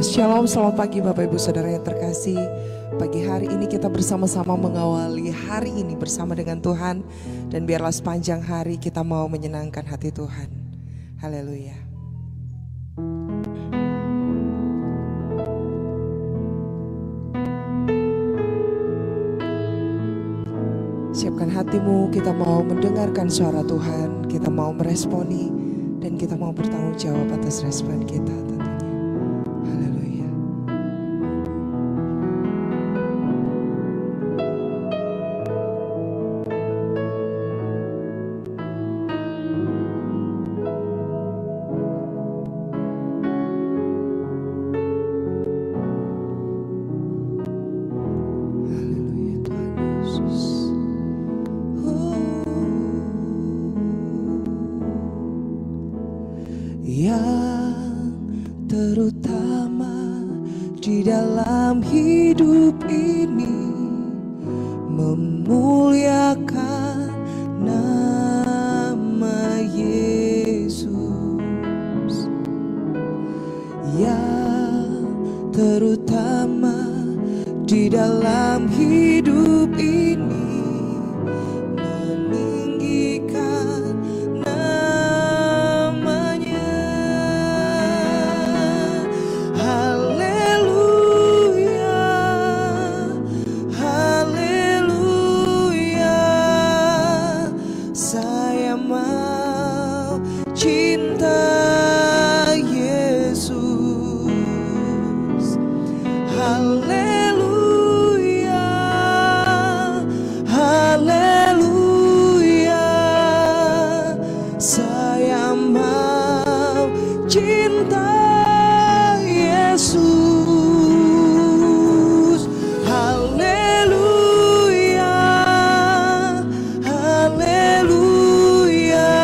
Shalom, selamat pagi Bapak Ibu Saudara yang terkasih. Pagi hari ini kita bersama-sama mengawali hari ini bersama dengan Tuhan. Dan biarlah sepanjang hari kita mau menyenangkan hati Tuhan. Haleluya. Siapkan hatimu, kita mau mendengarkan suara Tuhan. Kita mau meresponi dan kita mau bertanggung jawab atas respon kita tentunya. Haleluya. Haleluya Tuhan Yesus. Yang terutama di dalam hidup ini memuliakan nama Yesus. Yang terutama di dalam hidup ini meninggikan namanya. Haleluya, haleluya, saya mau cinta Yesus. Haleluya, haleluya, saya mau cinta Yesus. Haleluya, haleluya,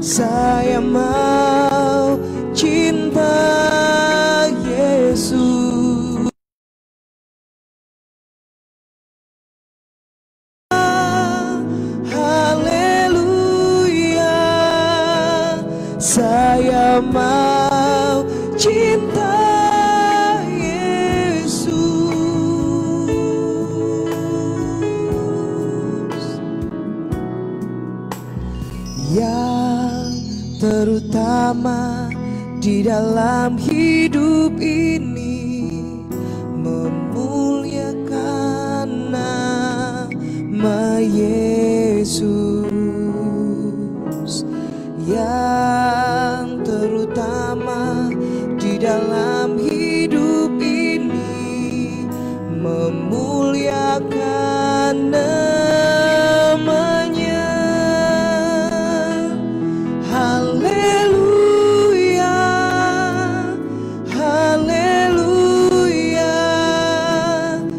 saya mau cinta Yesus. Haleluya, saya mau cinta Yesus. Yang terutama di dalam hidup ini memuliakan nama Yesus. Yang terutama di dalam hidup ini memuliakan namanya. Haleluya, haleluya,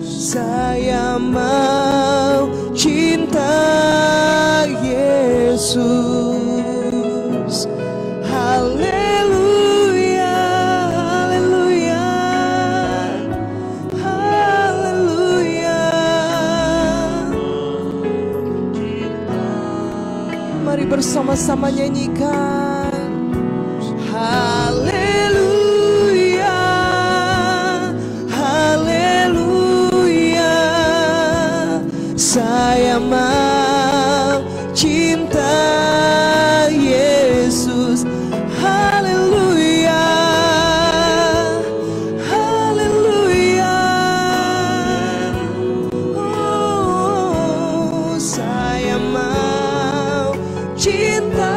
saya mau cinta Yesus. Haleluya, haleluya, haleluya. Mari bersama-sama nyanyikan. Haleluya, haleluya, saya mau cinta Yesus. Haleluya, haleluya, oh, saya mau cinta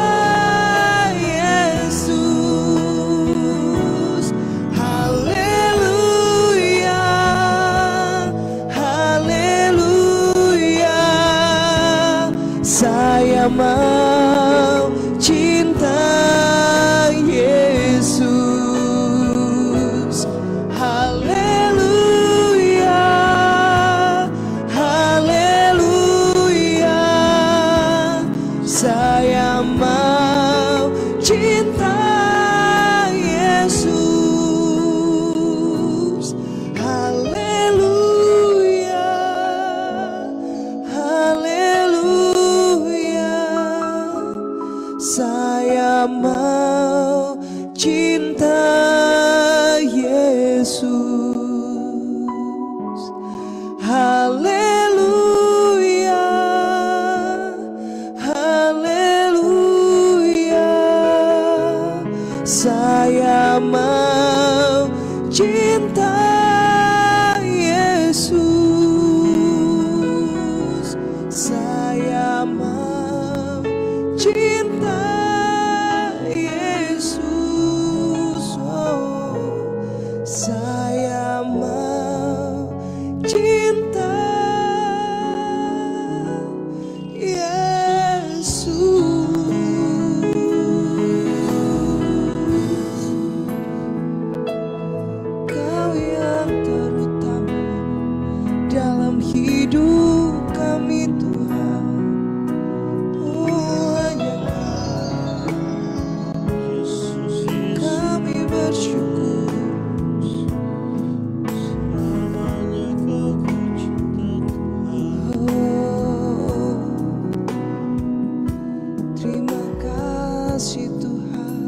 cinta Yesus, saya mau cinta Yesus, oh, saya mau cinta hidup kami Tuhan, hanya Yesus, kami bersyukur selamanya Kau cinta Tuhan. Oh, terima kasih Tuhan,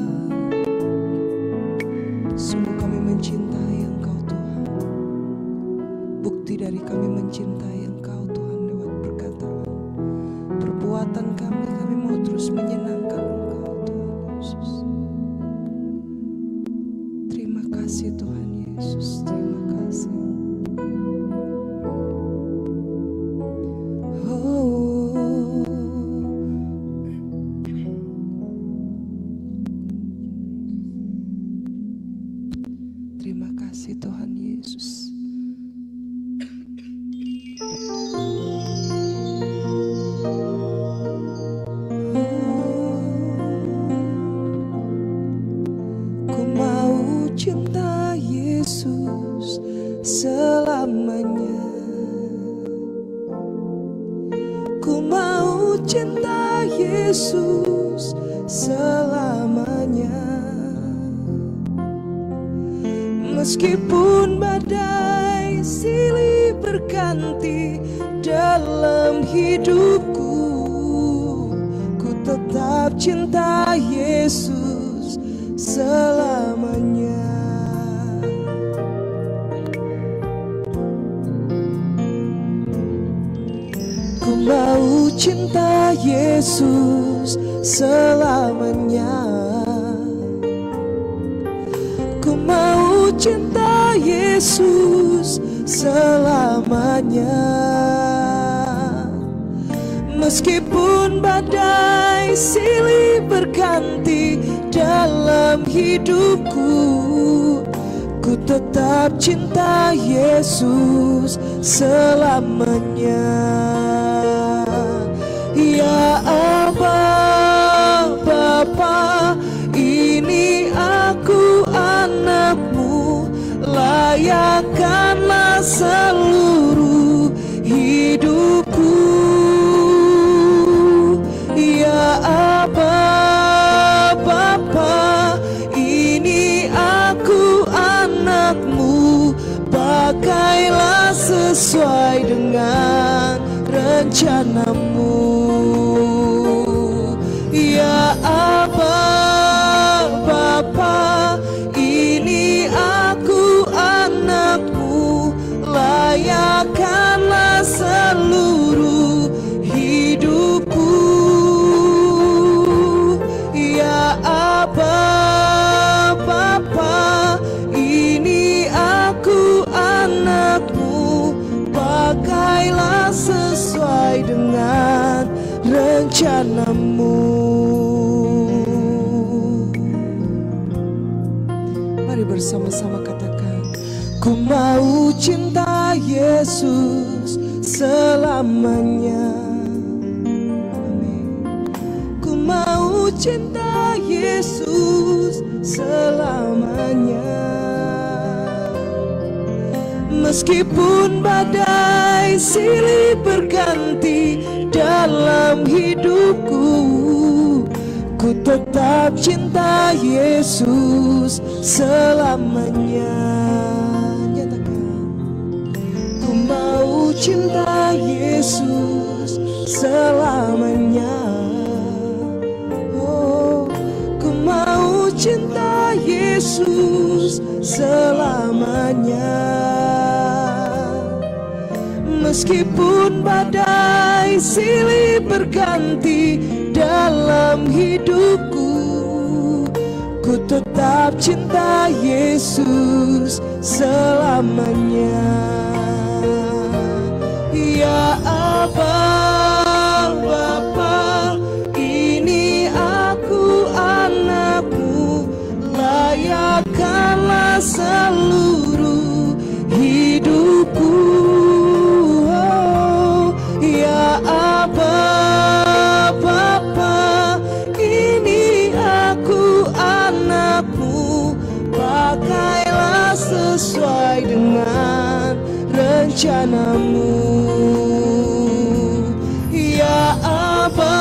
sungguh kami mencintai Engkau Tuhan. Bukti dari kami mencintai Engkau Tuhan lewat perkataan, perbuatan kami mau terus menyenangkan Engkau Tuhan Yesus. Terima kasih Tuhan Yesus, terima kasih. Oh, terima kasih Tuhan Yesus. Cinta Yesus selamanya, ku mau cinta Yesus selamanya. Meskipun badai silih berganti dalam hidupku, ku tetap cinta Yesus selamanya. Ku mau cinta Yesus selamanya. Ku mau cinta Yesus selamanya. Meskipun badai silih berganti dalam hidupku, ku tetap cinta Yesus selamanya. Ya Aba, Bapa, ini aku anakmu, layakkanlah seluruh hidupku. Ya Aba, Bapa, ini aku anakmu, pakailah sesuai dengan rencanamu. Ya Aba, Bapa, ini aku anakmu, layakkanlah seluruh hidupku. Ya Aba, Bapa, ini aku anakmu, pakailah sesuai dengan rencanamu. Mari bersama-sama katakan, ku mau cinta Yesus selamanya. Amin. Ku mau cinta Yesus selamanya. Meskipun badai silih berganti dalam hidupku, ku tetap cinta Yesus selamanya. Nyatakan, ku mau cinta Yesus selamanya. Oh, ku mau cinta Yesus selamanya. Meskipun badai silih berganti dalam hidupku, ku tetap cinta Yesus Yesus selamanya. Ya Aba Bapa, ini aku anakmu, layakkanlah seluruh hidupku. Oh, ya Aba Bapa, ini aku anakmu, pakailah sesuai dengan rencanamu. Ya Aba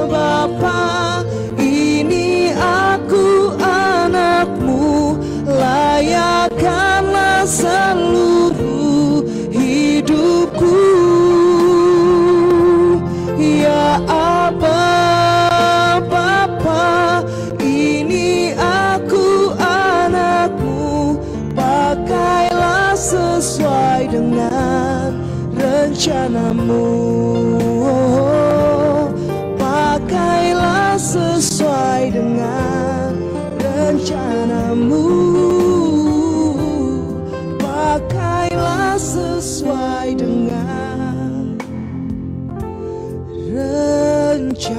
Bapa, ini aku anakmu, layakkanlah seluruh hidupku. Ya Aba Bapa, ini aku anakmu, pakailah sesuai dengan rencanamu. Oh, pakailah sesuai dengan rencanamu. Pakailah sesuai dengan rencanamu.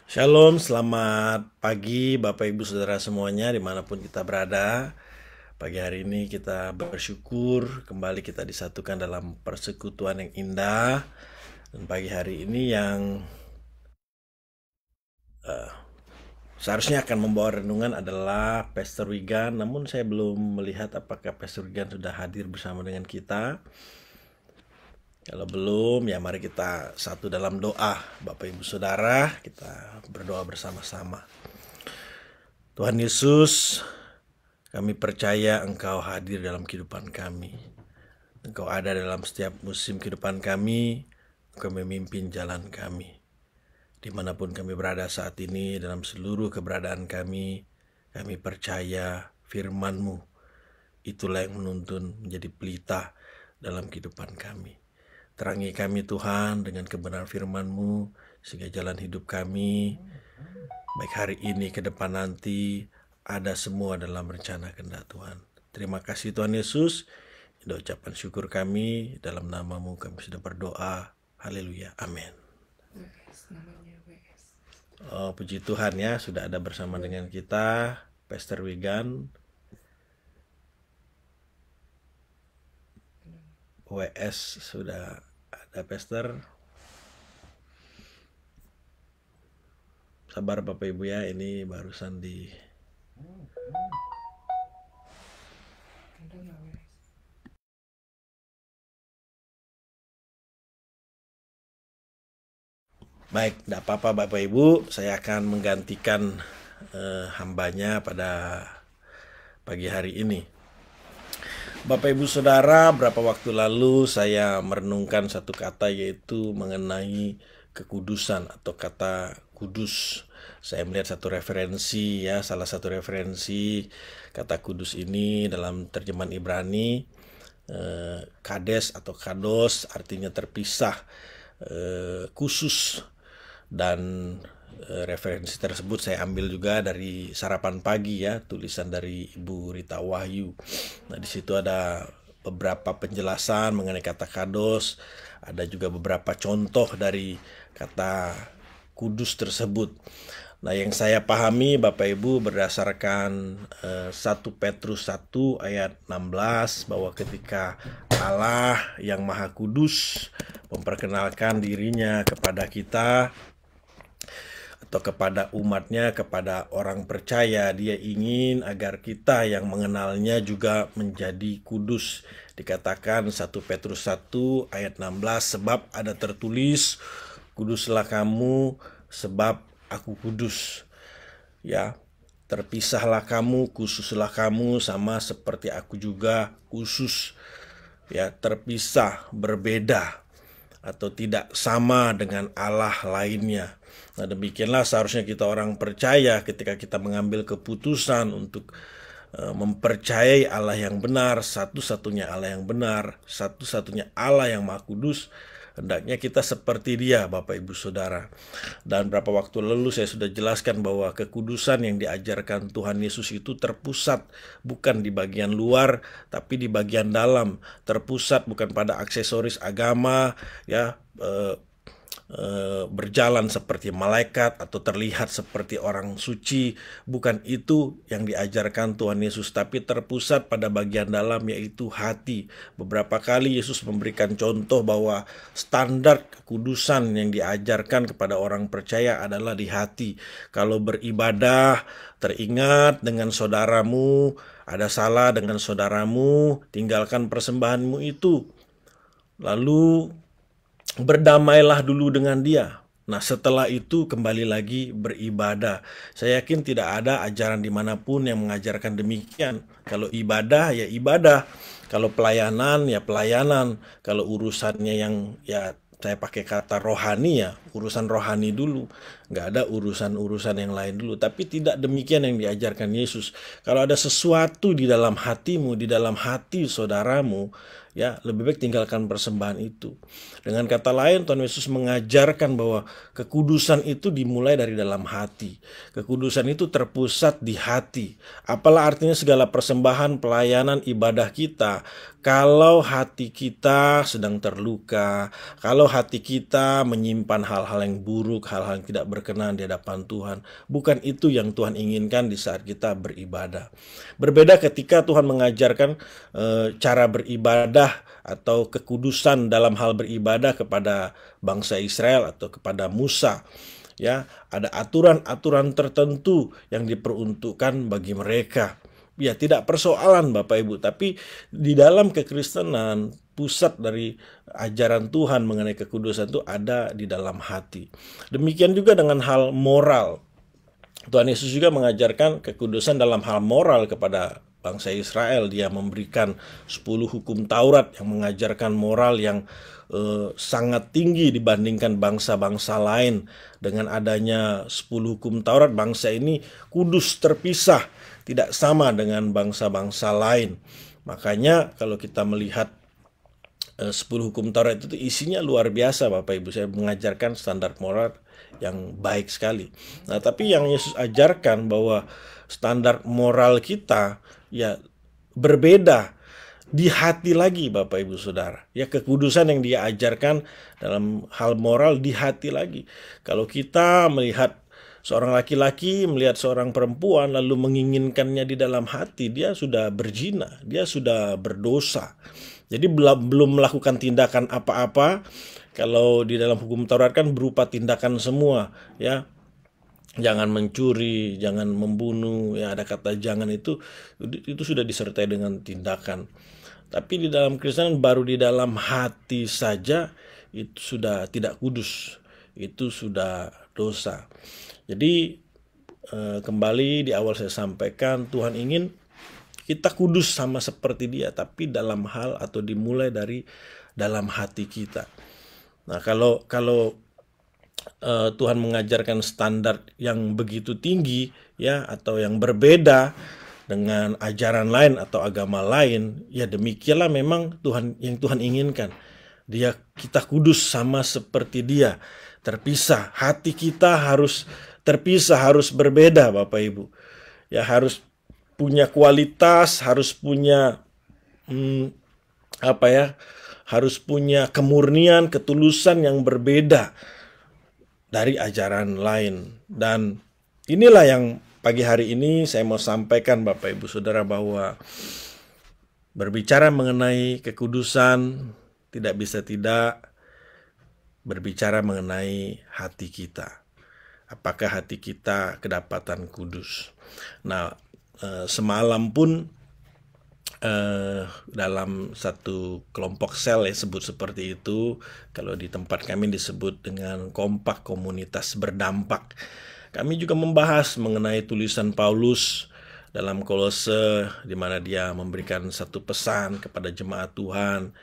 Shalom, selamat pagi Bapak Ibu Saudara semuanya dimanapun kita berada. Pagi hari ini kita bersyukur kembali kita disatukan dalam persekutuan yang indah. Dan pagi hari ini yang seharusnya akan membawa renungan adalah Pastor Wigan. Namun saya belum melihat apakah Pastor Wigan sudah hadir bersama dengan kita. Kalau belum, ya mari kita satu dalam doa. Bapak Ibu Saudara, kita berdoa bersama-sama. Tuhan Yesus, kami percaya Engkau hadir dalam kehidupan kami. Engkau ada dalam setiap musim kehidupan kami. Engkau memimpin jalan kami. Dimanapun kami berada saat ini, dalam seluruh keberadaan kami percaya firman-Mu. Itulah yang menuntun menjadi pelita dalam kehidupan kami. Terangi kami Tuhan dengan kebenaran firman-Mu, sehingga jalan hidup kami, baik hari ini ke depan nanti, ada semua dalam rencana kehendak Tuhan. Terima kasih Tuhan Yesus. Ini ucapan syukur kami, dalam nama-Mu kami sudah berdoa. Haleluya, amin. Oh, puji Tuhan ya, sudah ada bersama dengan kita Pastor Wigan. WS sudah ada Pastor. Sabar Bapak Ibu ya, ini barusan di baik, tidak apa-apa Bapak Ibu, saya akan menggantikan hambanya pada pagi hari ini. Bapak Ibu Saudara, berapa waktu lalu saya merenungkan satu kata, yaitu mengenai kekudusan atau kata kudus. Saya melihat satu referensi ya, salah satu referensi kata kudus ini dalam terjemahan Ibrani, kades atau kados artinya terpisah, khusus. Dan referensi tersebut saya ambil juga dari Sarapan Pagi ya, tulisan dari Ibu Rita Wahyu. Nah, di situ ada beberapa penjelasan mengenai kata kados, ada juga beberapa contoh dari kata kudus tersebut. Nah, yang saya pahami Bapak Ibu berdasarkan 1 Petrus 1 ayat 16, bahwa ketika Allah yang Maha Kudus memperkenalkan dirinya kepada kita atau kepada umatnya, kepada orang percaya, Dia ingin agar kita yang mengenalnya juga menjadi kudus. Dikatakan 1 Petrus 1 ayat 16, sebab ada tertulis, kuduslah kamu sebab aku kudus. ya. Terpisahlah kamu, khususlah kamu, sama seperti aku juga khusus, ya, terpisah, berbeda, atau tidak sama dengan Allah lainnya. Nah, demikianlah seharusnya kita orang percaya ketika kita mengambil keputusan untuk mempercayai Allah yang benar, satu-satunya Allah yang benar, satu-satunya Allah yang Maha Kudus. Hendaknya kita seperti Dia, Bapak Ibu Saudara. Dan beberapa waktu lalu saya sudah jelaskan bahwa kekudusan yang diajarkan Tuhan Yesus itu terpusat bukan di bagian luar, tapi di bagian dalam. Terpusat bukan pada aksesoris agama, ya, berjalan seperti malaikat atau terlihat seperti orang suci. Bukan itu yang diajarkan Tuhan Yesus, tapi terpusat pada bagian dalam, yaitu hati. Beberapa kali Yesus memberikan contoh bahwa standar kekudusan yang diajarkan kepada orang percaya adalah di hati. Kalau beribadah, teringat dengan saudaramu, ada salah dengan saudaramu, tinggalkan persembahanmu itu, lalu berdamailah dulu dengan dia. Nah, setelah itu kembali lagi beribadah. Saya yakin tidak ada ajaran dimanapun yang mengajarkan demikian. Kalau ibadah, ya ibadah. Kalau pelayanan, ya pelayanan. Kalau urusannya yang, ya saya pakai kata rohani, ya urusan rohani dulu. Nggak ada urusan-urusan yang lain dulu. Tapi tidak demikian yang diajarkan Yesus. Kalau ada sesuatu di dalam hatimu, di dalam hati saudaramu, ya lebih baik tinggalkan persembahan itu. Dengan kata lain, Tuhan Yesus mengajarkan bahwa kekudusan itu dimulai dari dalam hati. Kekudusan itu terpusat di hati. Apalah artinya segala persembahan, pelayanan, ibadah kita, kalau hati kita sedang terluka, kalau hati kita menyimpan hal-hal yang buruk, hal-hal yang tidak berkenan di hadapan Tuhan, bukan itu yang Tuhan inginkan di saat kita beribadah. Berbeda ketika Tuhan mengajarkan cara beribadah atau kekudusan dalam hal beribadah kepada bangsa Israel atau kepada Musa. Ya, ada aturan-aturan tertentu yang diperuntukkan bagi mereka. Ya, tidak persoalan Bapak Ibu, tapi di dalam kekristenan pusat dari ajaran Tuhan mengenai kekudusan itu ada di dalam hati. Demikian juga dengan hal moral. Tuhan Yesus juga mengajarkan kekudusan dalam hal moral kepada bangsa Israel. Dia memberikan 10 hukum Taurat yang mengajarkan moral yang sangat tinggi dibandingkan bangsa-bangsa lain. Dengan adanya 10 hukum Taurat, bangsa ini kudus, terpisah, tidak sama dengan bangsa-bangsa lain. Makanya kalau kita melihat 10 hukum Taurat itu isinya luar biasa Bapak Ibu. Saya mengajarkan standar moral yang baik sekali. Nah, tapi yang Yesus ajarkan bahwa standar moral kita ya berbeda di hati lagi Bapak Ibu Saudara. Ya, kekudusan yang dia ajarkan dalam hal moral di hati lagi. Kalau kita melihat seorang laki-laki melihat seorang perempuan lalu menginginkannya di dalam hati, dia sudah berzina, dia sudah berdosa. Jadi belum melakukan tindakan apa-apa. Kalau di dalam hukum Taurat kan berupa tindakan semua, ya. Jangan mencuri, jangan membunuh, ya ada kata jangan itu sudah disertai dengan tindakan. Tapi di dalam Kristen baru di dalam hati saja itu sudah tidak kudus, itu sudah dosa. Jadi kembali di awal saya sampaikan, Tuhan ingin kita kudus sama seperti Dia, tapi dalam hal atau dimulai dari dalam hati kita. Nah, kalau Tuhan mengajarkan standar yang begitu tinggi, ya, atau yang berbeda dengan ajaran lain atau agama lain, ya demikianlah memang yang Tuhan inginkan. Kita kudus sama seperti Dia, terpisah. Hati kita harus terpisah, harus berbeda Bapak Ibu. Ya, harus punya kualitas, harus punya harus punya kemurnian, ketulusan yang berbeda dari ajaran lain. Dan inilah yang pagi hari ini saya mau sampaikan Bapak Ibu Saudara, bahwa berbicara mengenai kekudusan tidak bisa tidak berbicara mengenai hati kita. Apakah hati kita kedapatan kudus? Nah, semalam pun dalam satu kelompok sel ya sebut seperti itu. Kalau di tempat kami disebut dengan kompak, komunitas berdampak. kami juga membahas mengenai tulisan Paulus dalam Kolose, di mana dia memberikan satu pesan kepada jemaat Tuhan.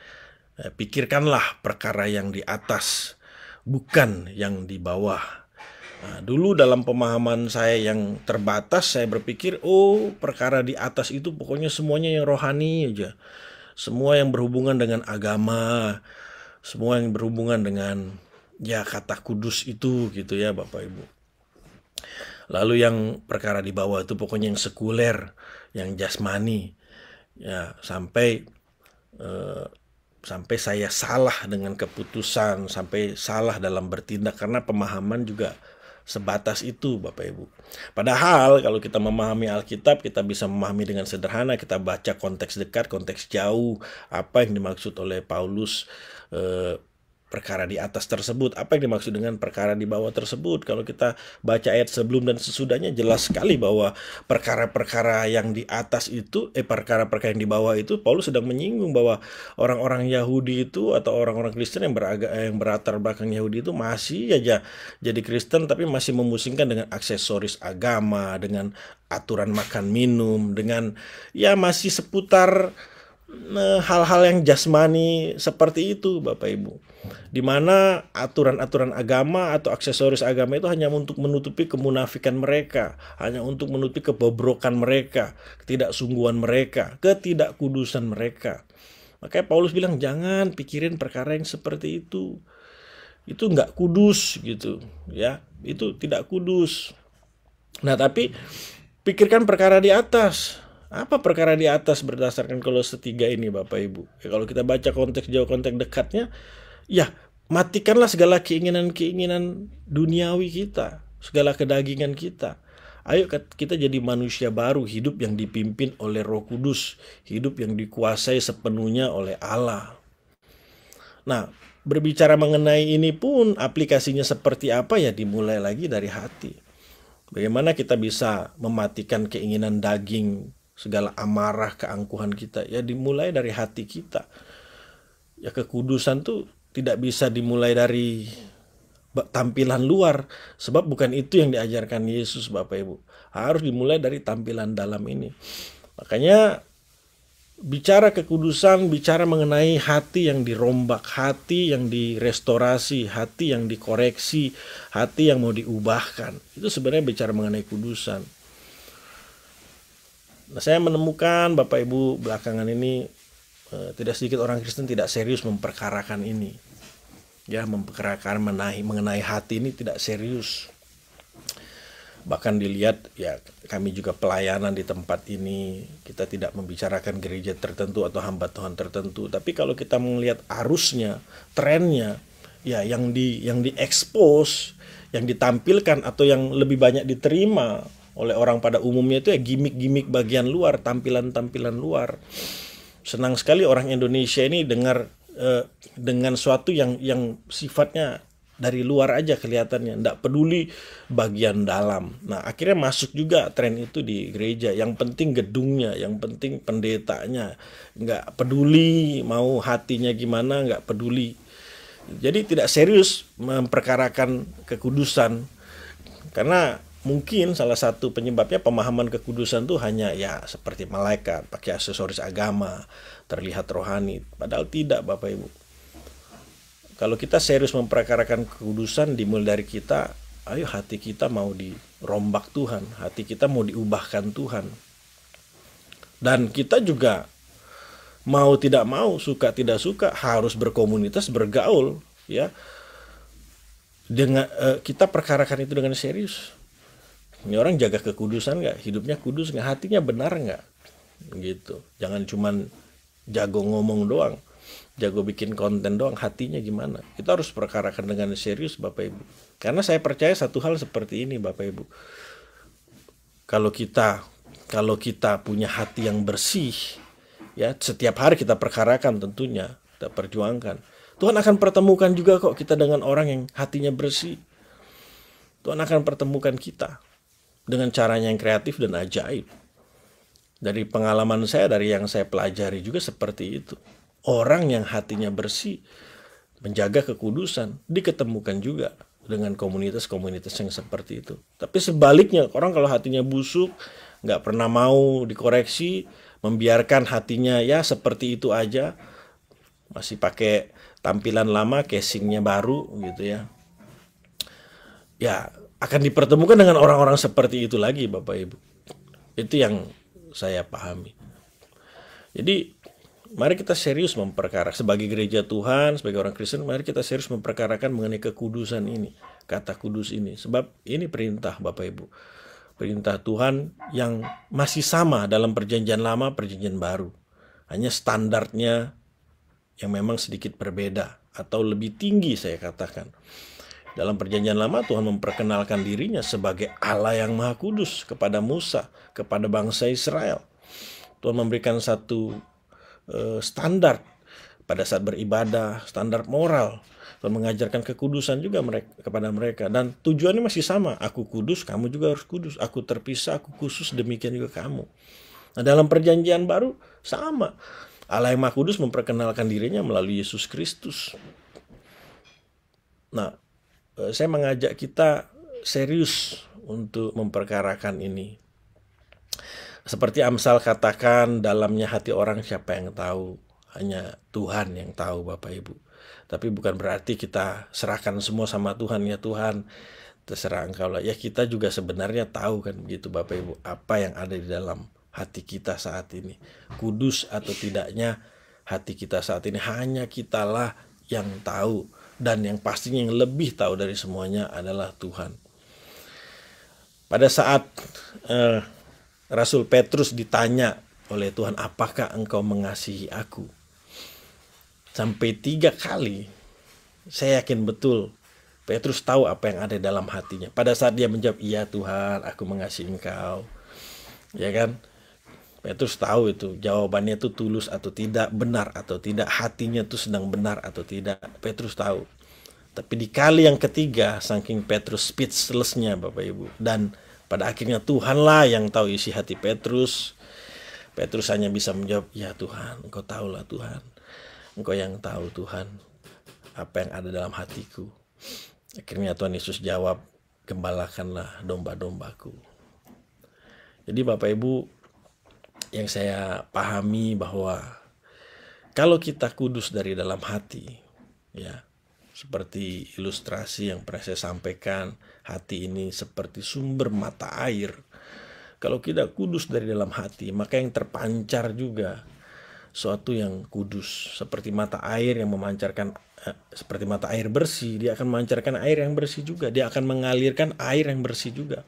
Pikirkanlah perkara yang di atas, bukan yang di bawah. Nah, dulu dalam pemahaman saya yang terbatas, saya berpikir, perkara di atas itu pokoknya semuanya yang rohani aja. Semua yang berhubungan dengan agama, semua yang berhubungan dengan kata kudus itu gitu ya Bapak Ibu. Lalu yang perkara di bawah itu pokoknya yang sekuler, yang jasmani. Ya, sampai saya salah dengan keputusan, sampai salah dalam bertindak karena pemahaman juga sebatas itu Bapak Ibu. Padahal kalau kita memahami Alkitab, kita bisa memahami dengan sederhana, kita baca konteks dekat, konteks jauh, apa yang dimaksud oleh Paulus perkara di atas tersebut, apa yang dimaksud dengan perkara di bawah tersebut. Kalau kita baca ayat sebelum dan sesudahnya, jelas sekali bahwa perkara-perkara yang di atas itu, perkara-perkara yang di bawah itu, Paulus sedang menyinggung bahwa orang-orang Yahudi itu atau orang-orang Kristen yang berlatar belakang Yahudi itu masih aja jadi Kristen, tapi masih memusingkan dengan aksesoris agama, dengan aturan makan minum, dengan masih seputar hal-hal yang jasmani seperti itu Bapak Ibu, di mana aturan-aturan agama atau aksesoris agama itu hanya untuk menutupi kemunafikan mereka, hanya untuk menutupi kebobrokan mereka, ketidaksungguhan mereka, ketidakkudusan mereka. Makanya Paulus bilang jangan pikirin perkara yang seperti itu nggak kudus gitu ya, itu tidak kudus. Nah tapi pikirkan perkara di atas. Apa perkara di atas berdasarkan Kolose 3 ini Bapak Ibu? Kalau kita baca konteks jauh, konteks dekatnya, matikanlah segala keinginan-keinginan duniawi kita, segala kedagingan kita. Ayo kita jadi manusia baru, hidup yang dipimpin oleh Roh Kudus, hidup yang dikuasai sepenuhnya oleh Allah. Nah, berbicara mengenai ini pun aplikasinya seperti apa dimulai lagi dari hati. Bagaimana kita bisa mematikan keinginan daging, segala amarah, keangkuhan kita, dimulai dari hati kita. Kekudusan tuh tidak bisa dimulai dari tampilan luar, sebab bukan itu yang diajarkan Yesus Bapak Ibu. Harus dimulai dari tampilan dalam ini. Makanya bicara kekudusan, bicara mengenai hati yang dirombak, hati yang direstorasi, hati yang dikoreksi, hati yang mau diubahkan. Itu sebenarnya bicara mengenai kudusan. Nah, saya menemukan Bapak Ibu belakangan ini tidak sedikit orang Kristen tidak serius memperkarakan ini. Memperkarakan mengenai hati ini tidak serius. Bahkan dilihat kami juga pelayanan di tempat ini, kita tidak membicarakan gereja tertentu atau hamba Tuhan tertentu. Tapi kalau kita melihat arusnya, trennya, yang diekspos, yang ditampilkan atau yang lebih banyak diterima oleh orang pada umumnya itu gimmick-gimmick bagian luar, tampilan-tampilan luar. Senang sekali orang Indonesia ini dengar dengan suatu yang sifatnya dari luar aja kelihatannya, enggak peduli bagian dalam. Nah, akhirnya masuk juga tren itu di gereja. Yang penting gedungnya, yang penting pendetanya, enggak peduli mau hatinya gimana, enggak peduli. Jadi tidak serius memperkarakan kekudusan. Karena mungkin salah satu penyebabnya pemahaman kekudusan tuh hanya seperti malaikat, pakai aksesoris agama, terlihat rohani. Padahal tidak Bapak Ibu. Kalau kita serius memperkarakan kekudusan dimulai dari kita, ayo hati kita mau dirombak Tuhan, hati kita mau diubahkan Tuhan. Dan kita juga mau tidak mau, suka tidak suka harus berkomunitas, bergaul Dengan kita perkarakan itu dengan serius. Ini orang jaga kekudusan nggak? Hidupnya kudus nggak? Hatinya benar nggak? Gitu. Jangan cuman jago ngomong doang, jago bikin konten doang, hatinya gimana? Kita harus perkarakan dengan serius Bapak Ibu. Karena saya percaya satu hal seperti ini Bapak Ibu. Kalau kita punya hati yang bersih, setiap hari kita perkarakan tentunya, kita perjuangkan. Tuhan akan pertemukan juga kok kita dengan orang yang hatinya bersih. Tuhan akan pertemukan kita dengan caranya yang kreatif dan ajaib. Dari pengalaman saya, dari yang saya pelajari juga seperti itu. Orang yang hatinya bersih, menjaga kekudusan, diketemukan juga dengan komunitas-komunitas yang seperti itu. Tapi sebaliknya, orang kalau hatinya busuk, nggak pernah mau dikoreksi, membiarkan hatinya ya seperti itu aja, masih pakai tampilan lama, casingnya baru gitu ya. Ya akan dipertemukan dengan orang-orang seperti itu lagi, Bapak Ibu. Itu yang saya pahami. Jadi mari kita serius memperkara sebagai gereja Tuhan, sebagai orang Kristen, mari kita serius memperkarakan mengenai kekudusan ini, kata kudus ini. Sebab ini perintah Bapak Ibu. Perintah Tuhan yang masih sama dalam perjanjian lama, perjanjian baru. Hanya standarnya yang memang sedikit berbeda atau lebih tinggi saya katakan. Dalam perjanjian lama Tuhan memperkenalkan dirinya sebagai Allah yang Maha Kudus kepada Musa, kepada bangsa Israel. Tuhan memberikan satu standar pada saat beribadah, standar moral. Tuhan mengajarkan kekudusan juga kepada mereka. Dan tujuannya masih sama. Aku kudus, kamu juga harus kudus. Aku terpisah, aku khusus, demikian juga kamu. Nah, dalam perjanjian baru sama. Allah yang Maha Kudus memperkenalkan dirinya melalui Yesus Kristus. Nah, saya mengajak kita serius untuk memperkarakan ini. Seperti Amsal katakan, dalamnya hati orang siapa yang tahu? Hanya Tuhan yang tahu, Bapak Ibu. Tapi bukan berarti kita serahkan semua sama Tuhan. Ya Tuhan, terserah Engkau lah. Ya kita juga sebenarnya tahu kan begitu, Bapak Ibu, apa yang ada di dalam hati kita saat ini. Kudus atau tidaknya hati kita saat ini, hanya kitalah yang tahu. Dan yang pastinya yang lebih tahu dari semuanya adalah Tuhan. Pada saat Rasul Petrus ditanya oleh Tuhan, apakah engkau mengasihi aku? Sampai 3 kali, saya yakin betul Petrus tahu apa yang ada dalam hatinya. Pada saat dia menjawab, iya Tuhan, aku mengasihi engkau. Ya kan? Petrus tahu itu, jawabannya itu tulus atau tidak, benar atau tidak, hatinya itu sedang benar atau tidak. Petrus tahu. Tapi di kali yang ketiga, saking Petrus speechless-nya Bapak Ibu. Dan pada akhirnya Tuhanlah yang tahu isi hati Petrus. Petrus hanya bisa menjawab, ya Tuhan, Engkau tahulah Tuhan. Engkau yang tahu Tuhan, apa yang ada dalam hatiku. Akhirnya Tuhan Yesus jawab, gembalakanlah domba-dombaku. Jadi Bapak Ibu, yang saya pahami bahwa kalau kita kudus dari dalam hati, ya, seperti ilustrasi yang pernah saya sampaikan, hati ini seperti sumber mata air. Kalau kita kudus dari dalam hati, maka yang terpancar juga suatu yang kudus. Seperti mata air yang memancarkan, seperti mata air bersih, dia akan memancarkan air yang bersih juga. Dia akan mengalirkan air yang bersih juga.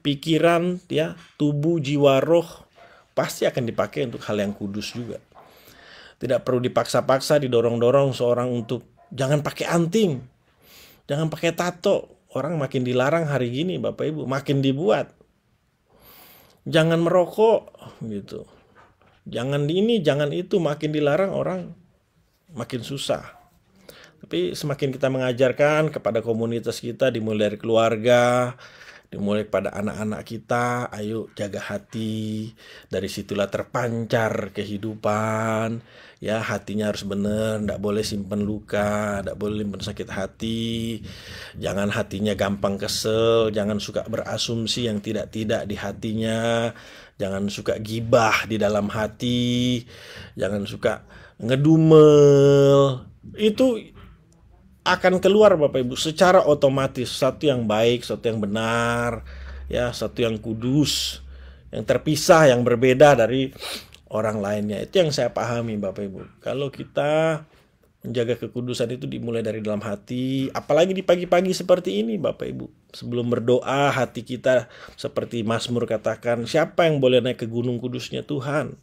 Pikiran, ya, tubuh, jiwa, roh, pasti akan dipakai untuk hal yang kudus juga. Tidak perlu dipaksa-paksa, didorong-dorong seorang untuk jangan pakai anting, jangan pakai tato. Orang makin dilarang hari gini Bapak Ibu, makin dibuat. Jangan merokok gitu. Jangan ini, jangan itu, makin dilarang orang makin susah. Tapi semakin kita mengajarkan kepada komunitas kita, dimulai dari keluarga, dimulai pada anak-anak kita, ayo jaga hati, dari situlah terpancar kehidupan, ya hatinya harus benar, tidak boleh simpen luka, tidak boleh simpen sakit hati, jangan hatinya gampang kesel, jangan suka berasumsi yang tidak-tidak di hatinya, jangan suka gibah di dalam hati, jangan suka ngedumel, itu akan keluar Bapak Ibu secara otomatis, satu yang baik, satu yang benar, ya, satu yang kudus, yang terpisah, yang berbeda dari orang lainnya. Itu yang saya pahami Bapak Ibu. Kalau kita menjaga kekudusan itu dimulai dari dalam hati, apalagi di pagi-pagi seperti ini Bapak Ibu. Sebelum berdoa, hati kita seperti Mazmur katakan, siapa yang boleh naik ke gunung kudusnya Tuhan?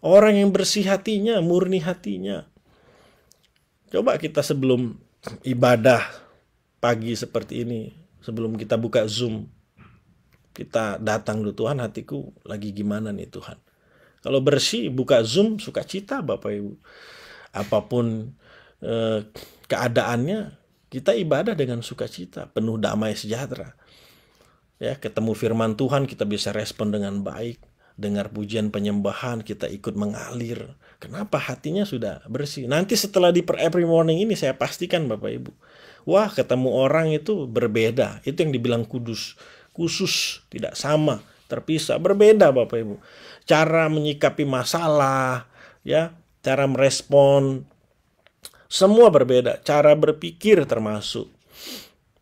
Orang yang bersih hatinya, murni hatinya. Coba kita sebelum ibadah pagi seperti ini, sebelum kita buka Zoom, kita datang dulu, Tuhan hatiku lagi gimana nih Tuhan. Kalau bersih, buka Zoom, sukacita Bapak Ibu. Apapun keadaannya, kita ibadah dengan sukacita, penuh damai sejahtera. Ya, ketemu firman Tuhan, kita bisa respon dengan baik. Dengar pujian penyembahan, kita ikut mengalir. Kenapa? Hatinya sudah bersih. Nanti setelah di every morning ini, saya pastikan Bapak Ibu, Wah, ketemu orang itu berbeda. Itu yang dibilang kudus. Khusus, tidak sama, terpisah, berbeda Bapak Ibu. Cara menyikapi masalah, ya, cara merespon, semua berbeda. Cara berpikir termasuk.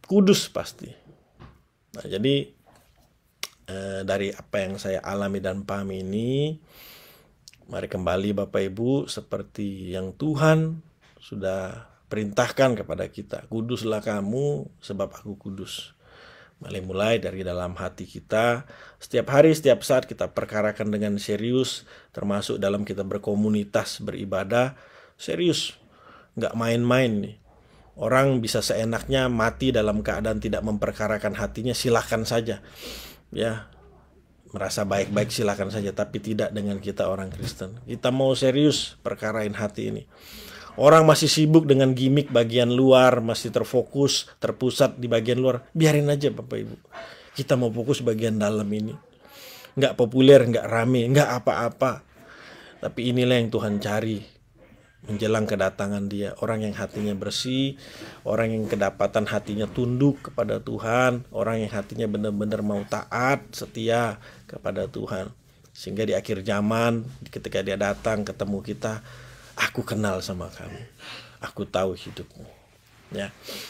Kudus pasti. Nah, jadi dari apa yang saya alami dan pahami ini, mari kembali Bapak Ibu seperti yang Tuhan sudah perintahkan kepada kita. Kuduslah kamu sebab aku kudus. Mulai dari dalam hati kita, setiap hari, setiap saat kita perkarakan dengan serius, termasuk dalam kita berkomunitas, beribadah, serius, nggak main-main nih. Orang bisa seenaknya mati dalam keadaan tidak memperkarakan hatinya, silakan saja. Ya, merasa baik-baik silakan saja, tapi tidak dengan kita orang Kristen. Kita mau serius perkarain hati ini. Orang masih sibuk dengan gimmick bagian luar, masih terfokus, terpusat di bagian luar. Biarin aja Bapak Ibu. Kita mau fokus bagian dalam ini. Nggak populer, nggak rame, nggak apa-apa. Tapi inilah yang Tuhan cari. Menjelang kedatangan Dia. Orang yang hatinya bersih, orang yang kedapatan hatinya tunduk kepada Tuhan, orang yang hatinya benar-benar mau taat, setia kepada Tuhan. Sehingga di akhir zaman, ketika Dia datang ketemu kita, aku kenal sama kamu, aku tahu hidupmu. Ya,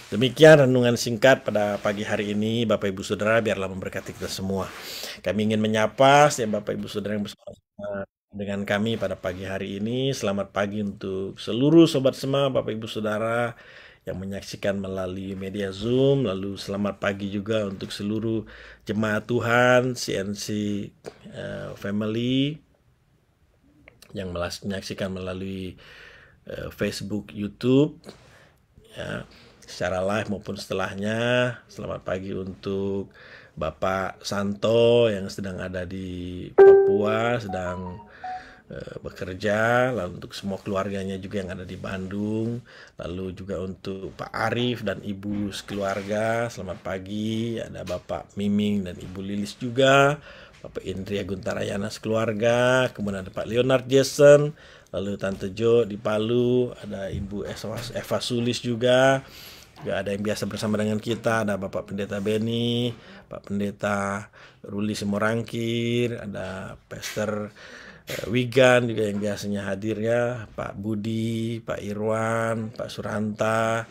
demikian renungan singkat pada pagi hari ini, Bapak Ibu Saudara, biarlah memberkati kita semua. Kami ingin menyapa setiap Bapak Ibu Saudara yang bersama dengan kami pada pagi hari ini. Selamat pagi untuk seluruh sobat semua, Bapak Ibu Saudara yang menyaksikan melalui media Zoom. Lalu selamat pagi juga untuk seluruh jemaat Tuhan, CNC Family yang menyaksikan melalui Facebook, YouTube, ya, secara live maupun setelahnya. Selamat pagi untuk Bapak Santo yang sedang ada di Papua, sedang bekerja. Lalu untuk semua keluarganya juga yang ada di Bandung. Lalu juga untuk Pak Arif dan Ibu sekeluarga, selamat pagi. Ada Bapak Miming dan Ibu Lilis juga. Bapak Indria Guntarayana sekeluarga, kemudian ada Pak Leonard Jason, lalu Tante Jo di Palu, ada Ibu Eva Sulis juga ada yang biasa bersama dengan kita, ada Bapak Pendeta Beni, Pak Pendeta Ruli Simorangkir, ada Pastor Wigan juga yang biasanya hadir ya, Pak Budi, Pak Irwan, Pak Suranta,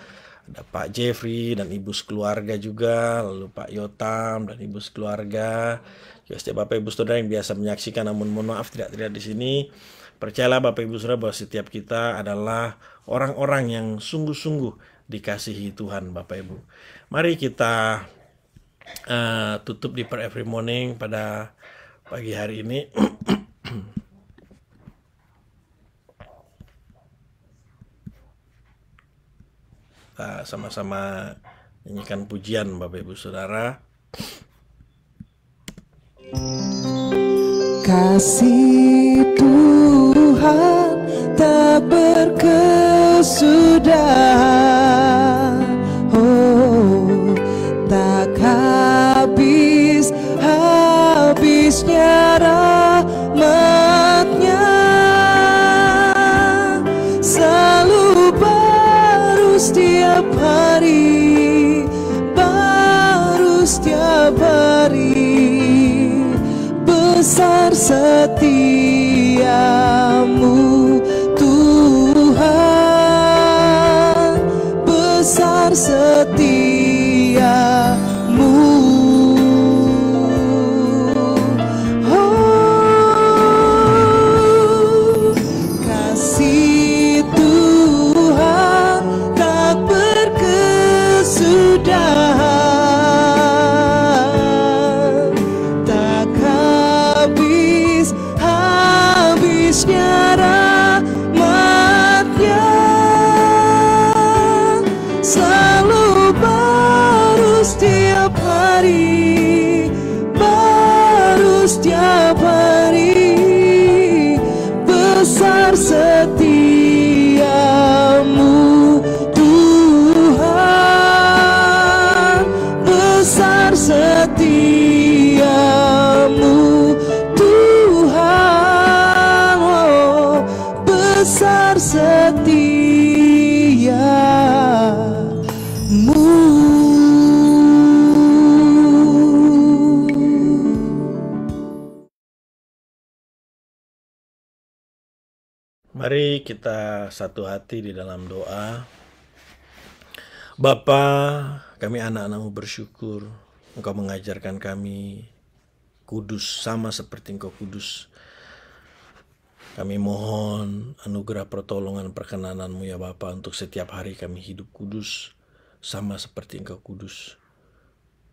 ada Pak Jeffrey dan Ibu sekeluarga juga, lalu Pak Yotam dan Ibu sekeluarga. Ya, setiap Bapak Ibu Saudara yang biasa menyaksikan namun mohon maaf tidak terlihat di sini. Percayalah Bapak Ibu Saudara bahwa setiap kita adalah orang-orang yang sungguh-sungguh dikasihi Tuhan Bapak Ibu. Mari kita tutup di prayer every morning pada pagi hari ini. Kita sama-sama nyanyikan pujian Bapak Ibu Saudara. Kasih Tuhan tak berkesudahan, oh tak habisnya rahmat-Nya, selalu baru setiap hari, baru setiap hari. Besar setiamu Tuhan, besar setiamu. Oh, kasih Tuhan tak berkesudahan, tak habisnya rahmat-Nya, selalu baru setiap hari, baru setiap hari. Besar setiamu Tuhan, besar setiamu Tuhan, oh, besar setiamu. Mari kita satu hati di dalam doa. Bapa, kami anak-anakmu bersyukur Engkau mengajarkan kami kudus sama seperti Engkau kudus. Kami mohon anugerah pertolongan perkenananmu ya Bapa untuk setiap hari kami hidup kudus sama seperti Engkau kudus.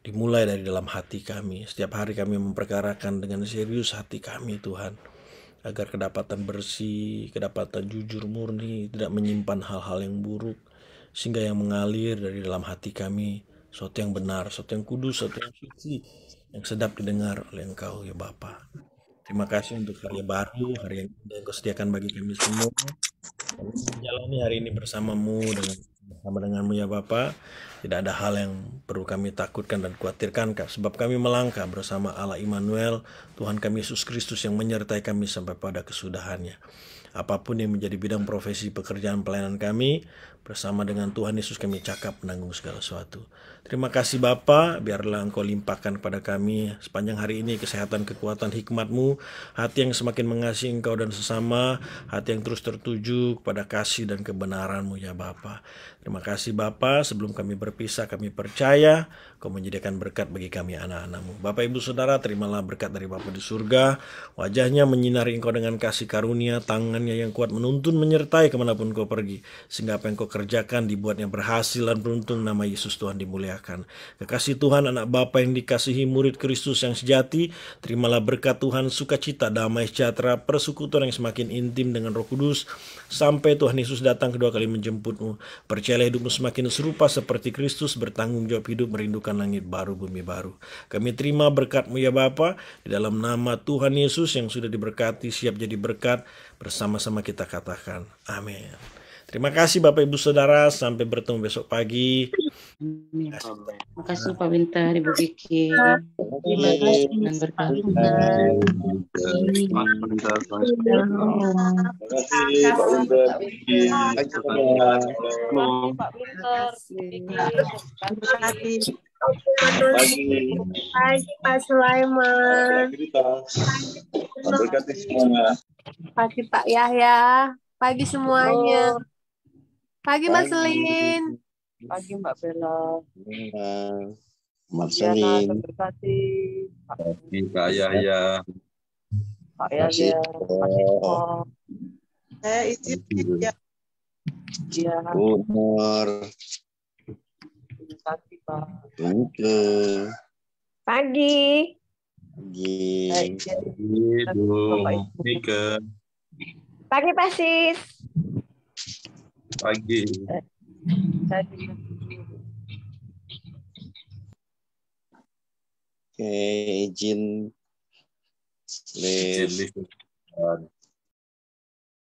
Dimulai dari dalam hati kami. Setiap hari kami memperkarakan dengan serius hati kami Tuhan. Agar kedapatan bersih, kedapatan jujur murni, tidak menyimpan hal-hal yang buruk. Sehingga yang mengalir dari dalam hati kami, sesuatu yang benar, sesuatu yang kudus, sesuatu yang suci, yang sedap didengar oleh Engkau ya Bapa. Terima kasih untuk hari baru, hari yang Engkau sediakan bagi kami semua. Kami menjalani hari ini bersamamu bersama denganmu ya Bapa. Tidak ada hal yang perlu kami takutkan dan khawatirkan, sebab kami melangkah bersama Allah Immanuel, Tuhan kami Yesus Kristus yang menyertai kami sampai pada kesudahannya. Apapun yang menjadi bidang profesi pekerjaan pelayanan kami, bersama dengan Tuhan Yesus kami cakap menanggung segala sesuatu. Terima kasih Bapa, biarlah Engkau limpahkan kepada kami sepanjang hari ini kesehatan, kekuatan, hikmat-Mu, hati yang semakin mengasihi Engkau dan sesama, hati yang terus tertuju kepada kasih dan kebenaran-Mu ya Bapa. Terima kasih Bapa, sebelum kami berpisah kami percaya Kau menyediakan berkat bagi kami anak-anak-Mu. Bapak Ibu Saudara, terimalah berkat dari Bapa di surga, wajahnya menyinari Engkau dengan kasih karunia, tangannya yang kuat menuntun menyertai kemanapun Kau pergi, sehingga apa yang Kau kerjakan dibuatnya berhasil dan beruntung, nama Yesus Tuhan dimuliakan. Kekasih Tuhan, anak Bapa yang dikasihi, murid Kristus yang sejati, terimalah berkat Tuhan, sukacita, damai sejahtera, persekutuan yang semakin intim dengan Roh Kudus, sampai Tuhan Yesus datang kedua kali menjemputmu. Percayalah hidupmu semakin serupa seperti Kristus, bertanggung jawab hidup, merindukan langit baru, bumi baru. Kami terima berkat-Mu ya Bapa, di dalam nama Tuhan Yesus yang sudah diberkati, siap jadi berkat, bersama-sama kita katakan amin. Terima kasih Bapak Ibu Saudara, sampai bertemu besok pagi. Terima kasih Pak Bintar, Ibu Vicky. Terima kasih dan berkat. Pagi Pak Sulaiman. Pagi Pak Yahya. Pagi semuanya. Pagi Mas Selin. Pagi Mbak Bella. Mas Selin. Pagi Pak Yahya. Pak Yahya. Saya izin ya. Iya. Umar. Terima kasih Pak. Pagi. Pagi Pak Sis. Pagi. Oke, izin. Izin.